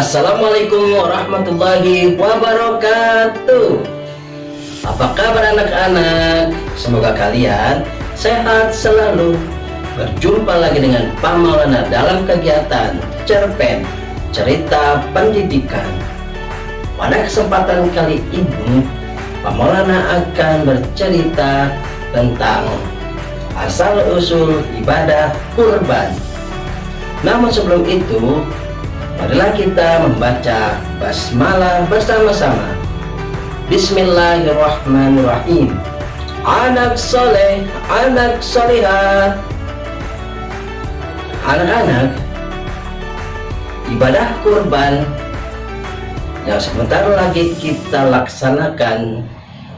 Assalamualaikum warahmatullahi wabarakatuh. Apa kabar anak-anak? Semoga kalian sehat selalu. Berjumpa lagi dengan Pak Maulana dalam kegiatan cerpen cerita pendidikan. Pada kesempatan kali ini Pak Maulana akan bercerita tentang asal-usul ibadah kurban. Namun sebelum itu, marilah kita membaca basmalah bersama-sama. Bismillahirrahmanirrahim. Anak soleh, anak solehah. Anak-anak, ibadah kurban yang sebentar lagi kita laksanakan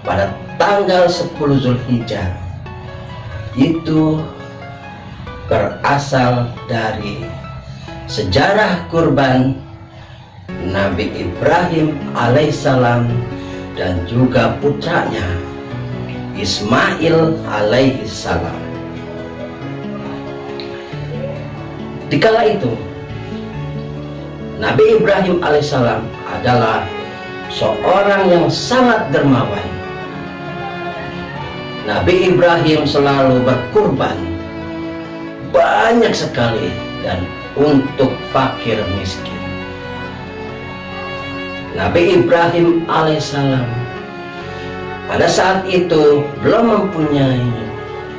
pada tanggal 10 Zulhijjah itu berasal dari sejarah kurban Nabi Ibrahim alaihissalam dan juga putranya Ismail alaihissalam. Dikala itu Nabi Ibrahim alaihissalam adalah seorang yang sangat dermawan. Nabi Ibrahim selalu berkurban banyak sekali dan untuk fakir miskin. Nabi Ibrahim alaihissalam pada saat itu belum mempunyai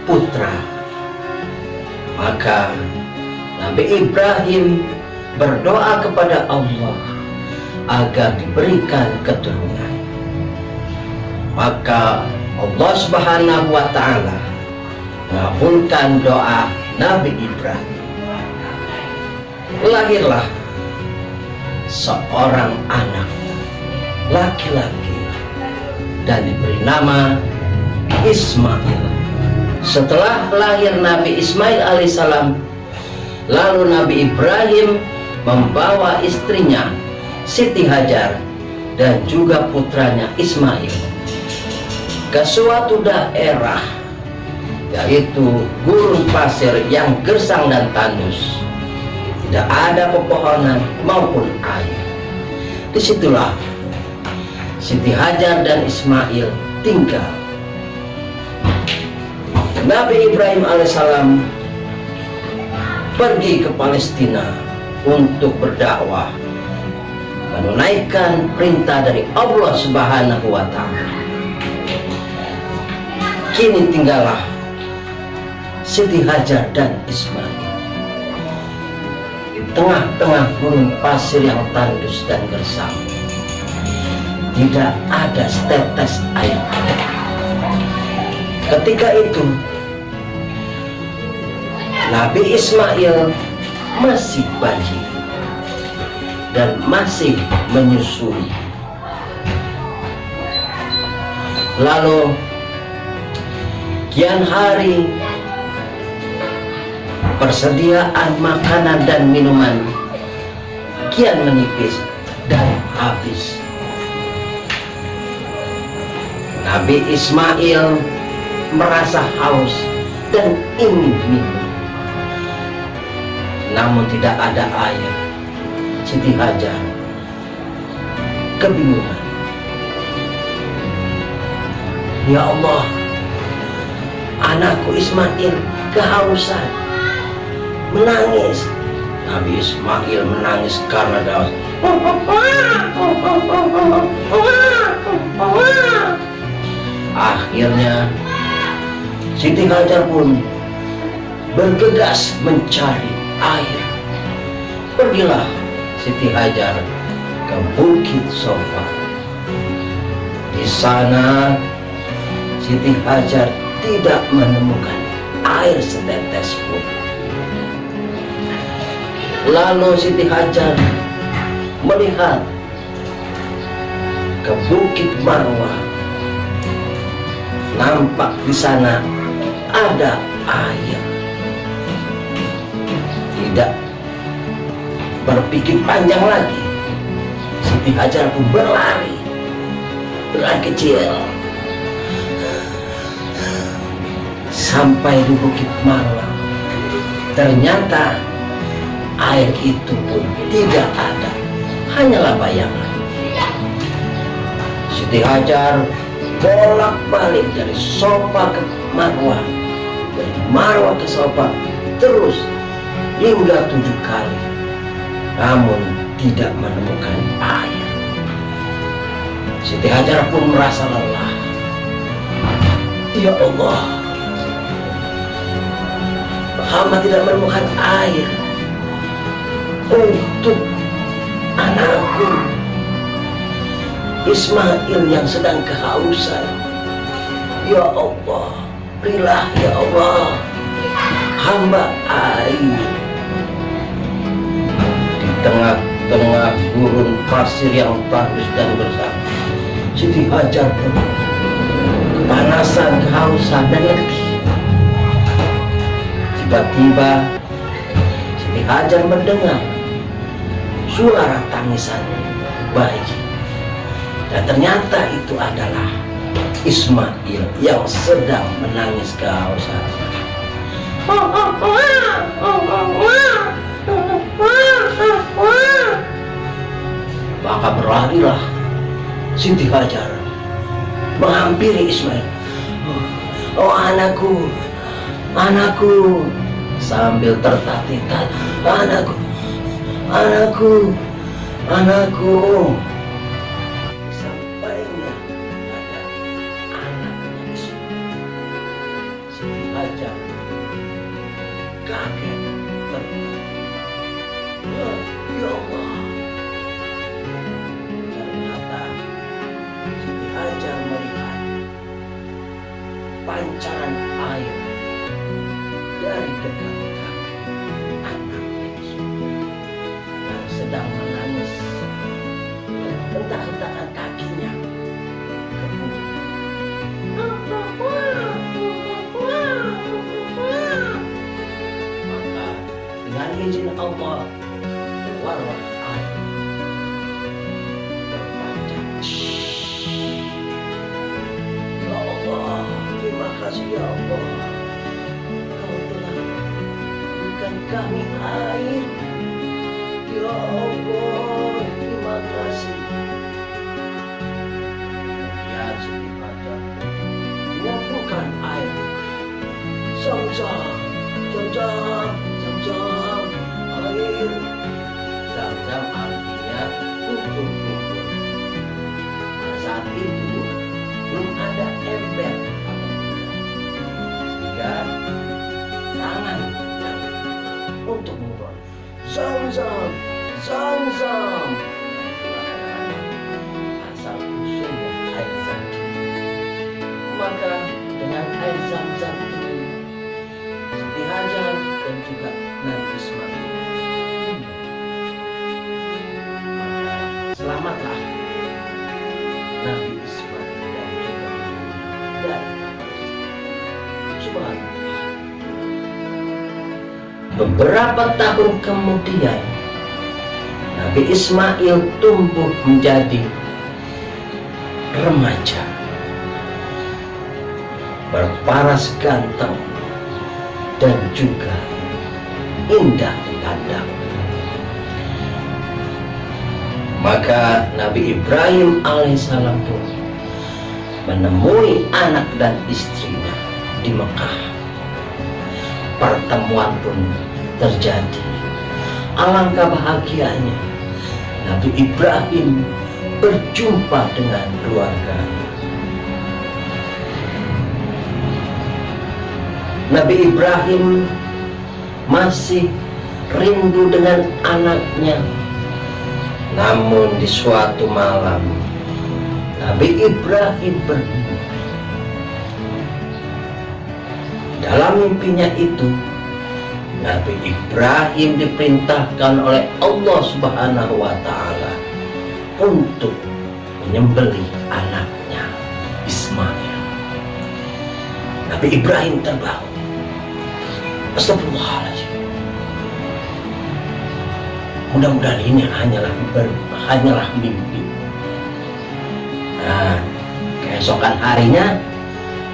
putra, maka Nabi Ibrahim berdoa kepada Allah agar diberikan keturunan. Maka Allah Subhanahu wa Ta'ala mengabulkan doa Nabi Ibrahim. Lahirlah seorang anak laki-laki dan diberi nama Ismail. Setelah lahir Nabi Ismail alaihissalam, lalu Nabi Ibrahim membawa istrinya Siti Hajar dan juga putranya Ismail ke suatu daerah, yaitu gurun pasir yang gersang dan tandus, tidak ada pepohonan maupun air. Disitulah Siti Hajar dan Ismail tinggal. Nabi Ibrahim alaihissalam pergi ke Palestina untuk berdakwah, menunaikan perintah dari Allah Subhanahu wa Ta'ala. Kini tinggallah Siti Hajar dan Ismail di tengah-tengah gurun pasir yang tandus dan gersang. Tidak ada setetes air. Ketika itu Nabi Ismail masih bayi dan masih menyusui. Lalu kian hari persediaan makanan dan minuman kian menipis dan habis. Nabi Ismail merasa haus dan ingin minum, namun tidak ada air. Siti Hajar kebingungan. Ya Allah, anakku Ismail kehausan, menangis. Nabi Ismail menangis karena daus. Akhirnya Siti Hajar pun bergegas mencari air. Pergilah Siti Hajar ke Bukit Sofa. Di sana Siti Hajar tidak menemukan air setetes pun. Lalu Siti Hajar melihat ke Bukit Marwah. Nampak di sana ada air. Tidak berpikir panjang lagi, Siti Hajar pun berlari kecil sampai di Bukit Marwah. Ternyata air itu pun tidak ada, hanyalah bayangan. Siti Hajar bolak-balik dari Sofa ke Marwah, dari Marwah ke Sofa, terus hingga 7 kali, namun tidak menemukan air. Siti Hajar pun merasa lelah. Ya Allah, hamba tidak menemukan air untuk anakku Ismail yang sedang kehausan. Ya Allah, berilah ya Allah hamba air. Di tengah-tengah gurun pasir yang bagus dan bersama, Siti Hajar pun kepanasan, kehausan, dan letih. Tiba-tiba Siti Hajar mendengar suara tangisan bayi, dan ternyata itu adalah Ismail yang sedang menangis kehausan. Maka berlarilah Siti Hajar menghampiri Ismail. Oh anakku, anakku, sambil tertatih-tatih, anakku, anakku, anakku. Sampainya pada anaknya Ismail, Siti Hajar kaget terkejut. Ya Allah, ternyata Siti Hajar melihat pancaran air dari dekat kaki anaknya Ismail yang sedang menangis dan hentak-hentakan kakinya ke bumi. Maka dengan izin Allah keluarlah air berpanjang. Ya Allah, terima kasih ya Allah, Kau telah berikan kami air. Ya Allah, terima kasih. Kemudian Siti Hajar mengumpulkan air. Zam-zam, zam-zam, zam-zam, air. Zam-zam artinya kumpul-kumpul. Pada saat itu belum ada ember sehingga tangan yang untuk mengumpulkan zam-zam, zam-zam, asal usulnya air zam-zam. Maka dengan air zam-zam ini Siti Hajar dan juga Nabi Ismail, maka selamatlah Nabi Ismail dan juga dari Subhanallah. Beberapa tahun kemudian Nabi Ismail tumbuh menjadi remaja, berparas ganteng dan juga indah dipandang. Maka Nabi Ibrahim alaihissalam pun menemui anak dan istrinya di Mekah. Pertemuan pun terjadi. Alangkah bahagianya Nabi Ibrahim berjumpa dengan keluarganya. Nabi Ibrahim masih rindu dengan anaknya. Namun di suatu malam Nabi Ibrahim bermimpi. Dalam mimpinya itu Nabi Ibrahim diperintahkan oleh Allah Subhanahu wa Ta'ala untuk menyembelih anaknya Ismail. Nabi Ibrahim terbangun. Astagfirullahaladzim. Mudah-mudahan ini hanyalah mimpi. Nah, keesokan harinya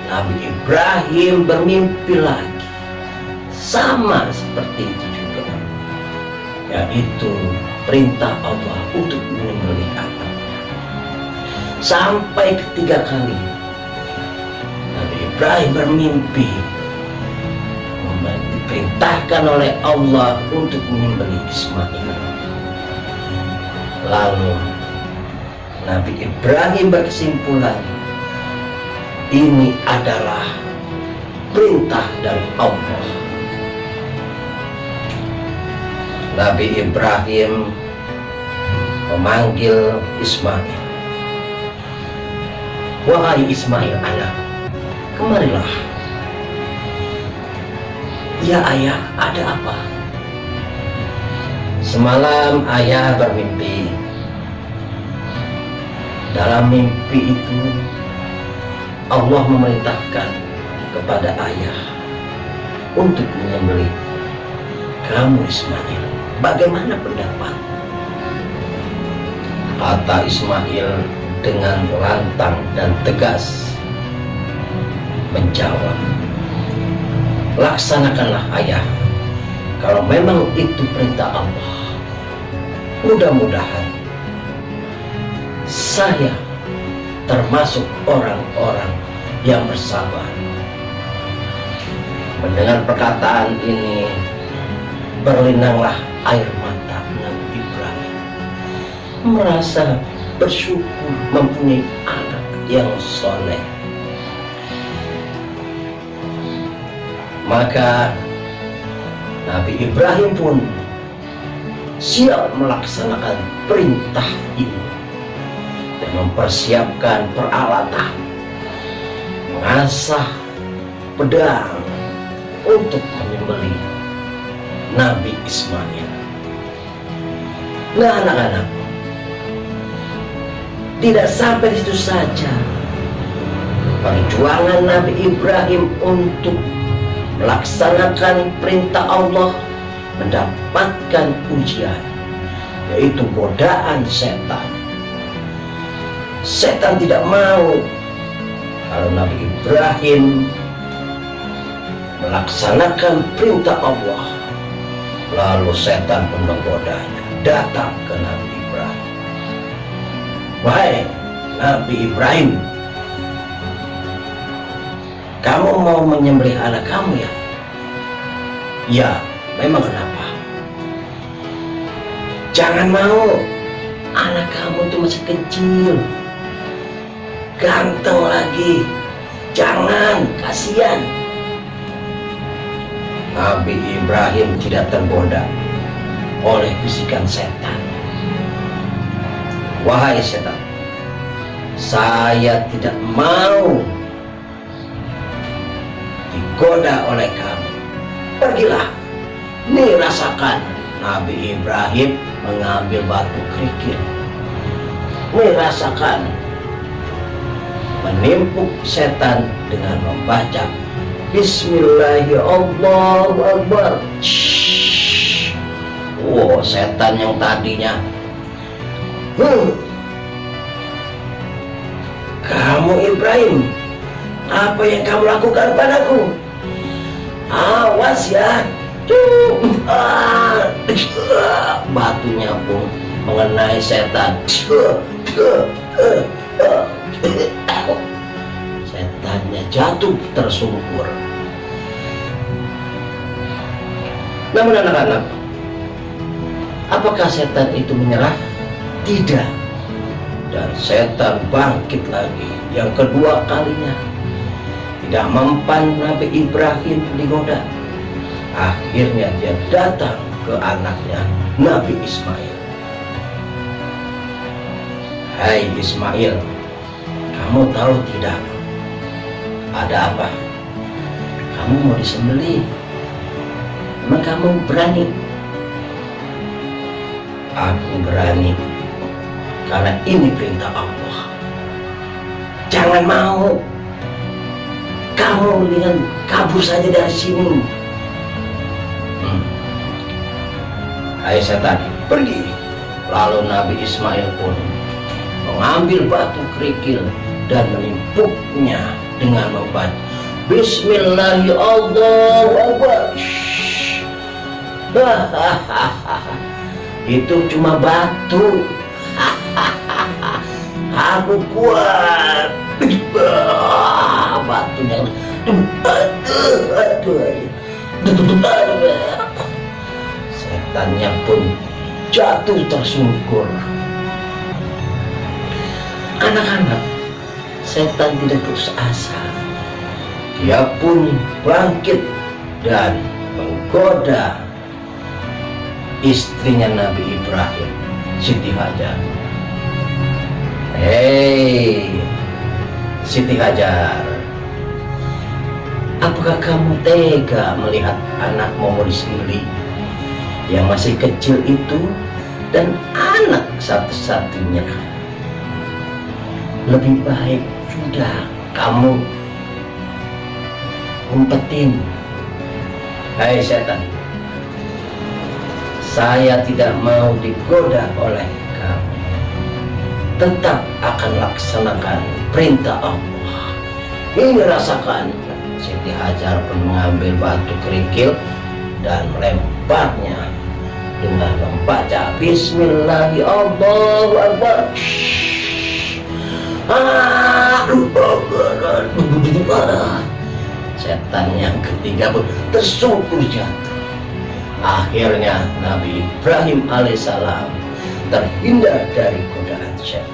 Nabi Ibrahim bermimpi lagi, sama seperti itu juga, yaitu perintah Allah untuk menyembelih anaknya. Sampai ketiga kali Nabi Ibrahim bermimpi diperintahkan oleh Allah untuk menyembelih Ismail. Lalu Nabi Ibrahim berkesimpulan, ini adalah perintah dari Allah. Nabi Ibrahim memanggil Ismail. Wahai Ismail anakku, kemarilah. Ya ayah, ada apa? Semalam ayah bermimpi. Dalam mimpi itu Allah memerintahkan kepada ayah untuk menyembelih kamu Ismail. Bagaimana pendapat? Kata Ismail dengan lantang dan tegas menjawab, laksanakanlah ayah, kalau memang itu perintah Allah. Mudah-mudahan saya termasuk orang-orang yang bersabar. Mendengar perkataan ini, berlinanglah air mata Nabi Ibrahim. Merasa bersyukur mempunyai anak yang soleh. Maka Nabi Ibrahim pun siap melaksanakan perintah ini dan mempersiapkan peralatan, mengasah pedang untuk menyembelih Nabi Ismail. Nah anak-anak, tidak sampai di situ saja. Perjuangan Nabi Ibrahim untuk melaksanakan perintah Allah mendapatkan ujian, yaitu godaan setan. Setan tidak mau kalau Nabi Ibrahim melaksanakan perintah Allah. Lalu setan pun menggodanya, datang ke Nabi Ibrahim. Wahai Nabi Ibrahim, kamu mau menyembelih anak kamu ya? Ya, memang kenapa? Jangan mau, anak kamu itu masih kecil, ganteng lagi. Jangan, kasihan. Nabi Ibrahim tidak tergoda oleh bisikan setan. Wahai setan, saya tidak mau digoda oleh kamu. Pergilah. Nih rasakan. Nabi Ibrahim mengambil batu kerikil. Nih rasakan. Menimpuk setan dengan membaca Bismillahirrahmanirrahim, Allahu Akbar. Wow, setan yang tadinya kamu Ibrahim, apa yang kamu lakukan padaku? Awas ya. Batunya pun mengenai setan. Setannya jatuh tersungkur. Namun anak-anak, apakah setan itu menyerah? Tidak. Dan setan bangkit lagi yang kedua kalinya. Tidak mempan Nabi Ibrahim digoda. Akhirnya dia datang ke anaknya Nabi Ismail. Hai Ismail, kamu tahu tidak ada apa? Kamu mau disembelih. Emang kamu berani? Aku berani karena ini perintah Allah. Jangan mau. Kamu dengan kabur saja dari sini. Hai setan, pergi. Lalu Nabi Ismail pun mengambil batu kerikil dan menimpuknya dengan membaca Bismillahirrahmanirrahim. Itu cuma batu. Aku kuat. Batunya. Setannya pun jatuh tersungkur. Anak-anak, setan tidak putus asa. Dia pun bangkit dan menggoda istrinya Nabi Ibrahim, Siti Hajar. Hei, Siti Hajar, apakah kamu tega melihat anakmu mau disembelih yang masih kecil itu dan anak satu-satunya? Lebih baik sudah kamu umpetin. Hai setan, saya tidak mau digoda oleh kamu. Tetap akan laksanakan perintah Allah. Ini rasakan. Siti Hajar pun mengambil batu kerikil dan melemparnya dengan membaca Bismillahirrahmanirrahim. Setan yang ketiga pun tersungkur jatuh. Akhirnya Nabi Ibrahim alaihissalam terhindar dari godaan setan.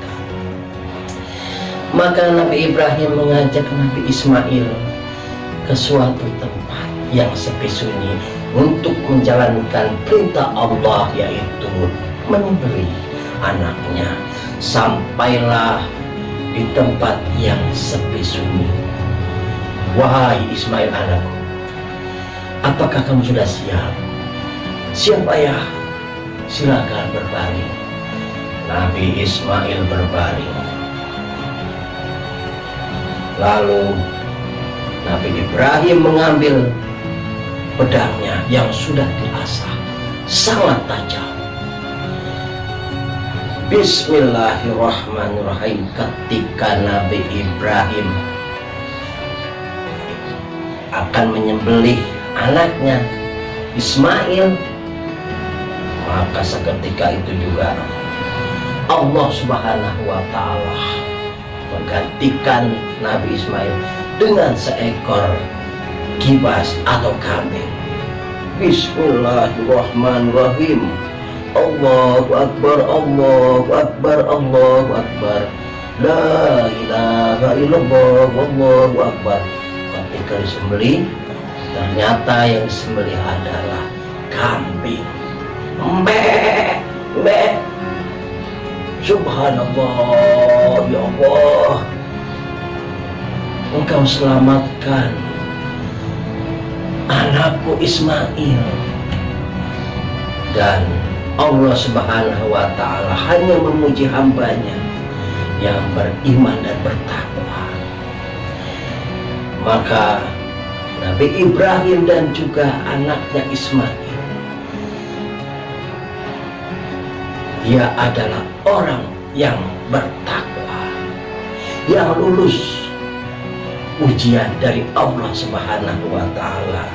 Maka Nabi Ibrahim mengajak Nabi Ismail ke suatu tempat yang sepi sunyi untuk menjalankan perintah Allah, yaitu menyembelih anaknya. Sampailah di tempat yang sepi sunyi. Wahai Ismail anakku, apakah kamu sudah siap? Siap ayah, silakan berbaring. Nabi Ismail berbaring. Lalu Nabi Ibrahim mengambil pedangnya yang sudah diasah, sangat tajam. Bismillahirrahmanirrahim. Ketika Nabi Ibrahim akan menyembelih anaknya Ismail, maka seketika itu juga Allah Subhanahu wa Ta'ala menggantikan Nabi Ismail dengan seekor kibas atau kambing. Bismillahirrahmanirrahim. Allahu Akbar, Allahu Akbar, Allahu Akbar. La ilaha illallah, Allahu Akbar. Ketika disembelih, ternyata yang disembelih adalah kambing. Mbek, mbek. Subhanallah, ya Allah. Engkau selamatkan anakku Ismail. Dan Allah Subhanahu wa Ta'ala hanya memuji hambanya yang beriman dan bertakwa. Maka Nabi Ibrahim dan juga anaknya Ismail, dia adalah orang yang bertakwa, yang lulus ujian dari Allah Subhanahu wa Ta'ala.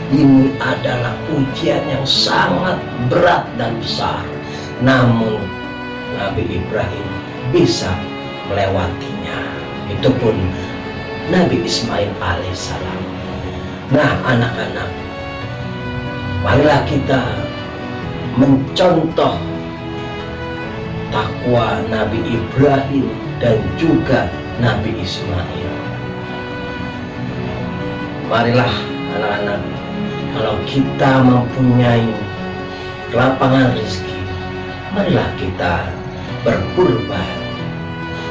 Ini adalah ujian yang sangat berat dan besar, namun Nabi Ibrahim bisa melewatinya. Itu pun Nabi Ismail alaihissalam. Nah anak-anak, marilah kita mencontoh takwa Nabi Ibrahim dan juga Nabi Ismail. Marilah anak-anak, kalau kita mempunyai lapangan rezeki, marilah kita berkurban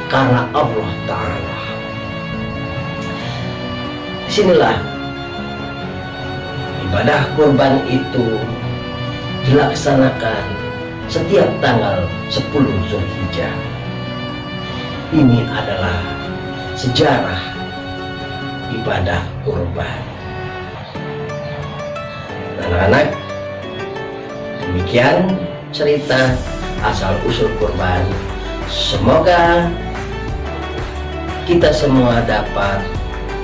karena Allah Ta'ala. Disinilah ibadah kurban itu dilaksanakan setiap tanggal 10 Zulhijjah. Ini adalah sejarah ibadah kurban. Anak-anak, demikian cerita asal usul kurban. Semoga kita semua dapat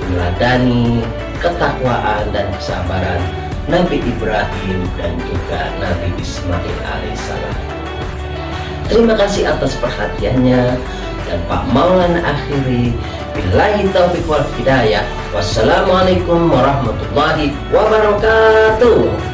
meneladani ketakwaan dan kesabaran Nabi Ibrahim dan juga Nabi Ismail alaihissalam. Terima kasih atas perhatiannya, dan Pak Maulana akhiri. Billahi taufiq wal hidayah. Wassalamualaikum warahmatullahi wabarakatuh.